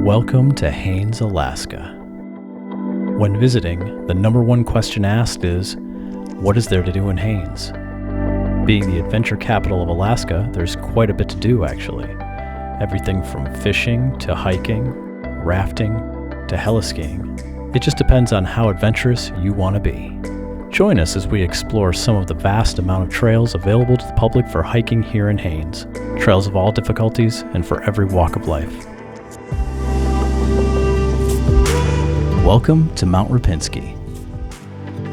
Welcome to Haines, Alaska. When visiting, the number one question asked is, what is there to do in Haines? Being the adventure capital of Alaska, there's quite a bit to do actually. Everything from fishing to hiking, rafting to heliskiing. It just depends on how adventurous you want to be. Join us as we explore some of the vast amount of trails available to the public for hiking here in Haines. Trails of all difficulties and for every walk of life. Welcome to Mount Ripinskii.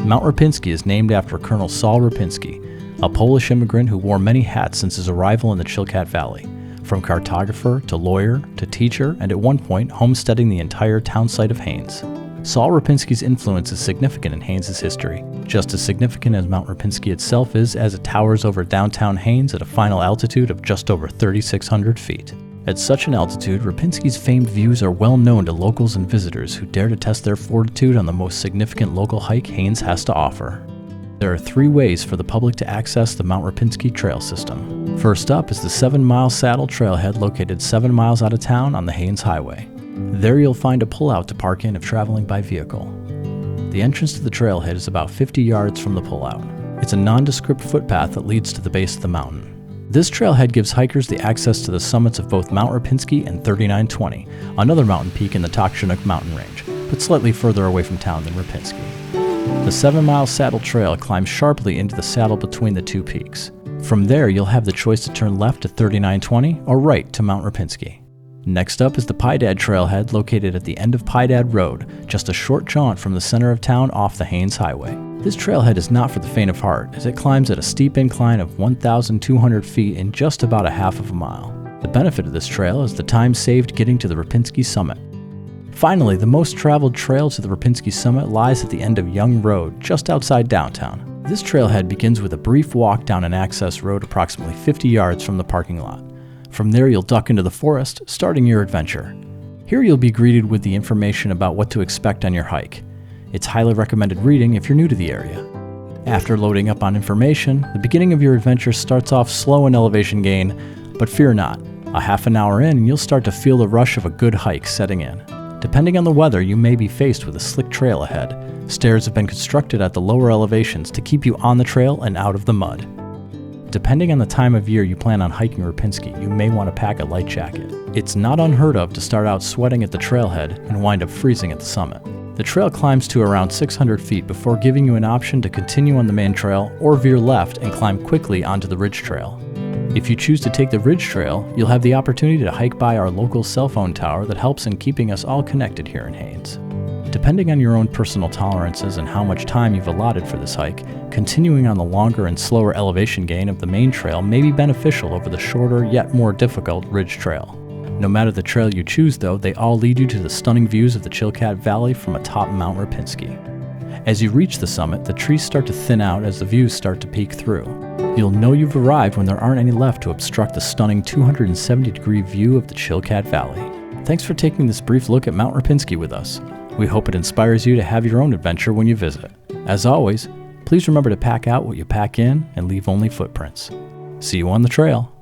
Mount Ripinskii is named after Colonel Saul Ripinski, a Polish immigrant who wore many hats since his arrival in the Chilkat Valley, from cartographer to lawyer to teacher, and at one point homesteading the entire town site of Haines. Saul Ripinski's influence is significant in Haines' history, just as significant as Mount Ripinskii itself is, as it towers over downtown Haines at a final altitude of just over 3,600 feet. At such an altitude, Ripinski's famed views are well known to locals and visitors who dare to test their fortitude on the most significant local hike Haines has to offer. There are 3 ways for the public to access the Mount Ripinskii trail system. First up is the 7-mile saddle trailhead located 7 miles out of town on the Haines Highway. There you'll find a pullout to park in if traveling by vehicle. The entrance to the trailhead is about 50 yards from the pullout. It's a nondescript footpath that leads to the base of the mountain. This trailhead gives hikers the access to the summits of both Mount Ripinskii and 3920, another mountain peak in the Takshunuk mountain range, but slightly further away from town than Ripinskii. The 7-mile saddle trail climbs sharply into the saddle between the 2 peaks. From there, you'll have the choice to turn left to 3920 or right to Mount Ripinskii. Next up is the Pydad trailhead located at the end of Pydad Road, just a short jaunt from the center of town off the Haines Highway. This trailhead is not for the faint of heart, as it climbs at a steep incline of 1,200 feet in just about a half of a mile. The benefit of this trail is the time saved getting to the Ripinskii summit. Finally, the most traveled trail to the Ripinskii summit lies at the end of Young Road, just outside downtown. This trailhead begins with a brief walk down an access road approximately 50 yards from the parking lot. From there, you'll duck into the forest, starting your adventure. Here you'll be greeted with the information about what to expect on your hike. It's highly recommended reading if you're new to the area. After loading up on information, the beginning of your adventure starts off slow in elevation gain, but fear not. A half an hour in, you'll start to feel the rush of a good hike setting in. Depending on the weather, you may be faced with a slick trail ahead. Stairs have been constructed at the lower elevations to keep you on the trail and out of the mud. Depending on the time of year you plan on hiking Ripinskii, you may want to pack a light jacket. It's not unheard of to start out sweating at the trailhead and wind up freezing at the summit. The trail climbs to around 600 feet before giving you an option to continue on the main trail or veer left and climb quickly onto the ridge trail. If you choose to take the ridge trail, you'll have the opportunity to hike by our local cell phone tower that helps in keeping us all connected here in Haines. Depending on your own personal tolerances and how much time you've allotted for this hike, continuing on the longer and slower elevation gain of the main trail may be beneficial over the shorter yet more difficult ridge trail. No matter the trail you choose though, they all lead you to the stunning views of the Chilkat Valley from atop Mount Ripinskii. As you reach the summit, the trees start to thin out as the views start to peek through. You'll know you've arrived when there aren't any left to obstruct the stunning 270-degree view of the Chilkat Valley. Thanks for taking this brief look at Mount Ripinskii with us. We hope it inspires you to have your own adventure when you visit. As always, please remember to pack out what you pack in and leave only footprints. See you on the trail.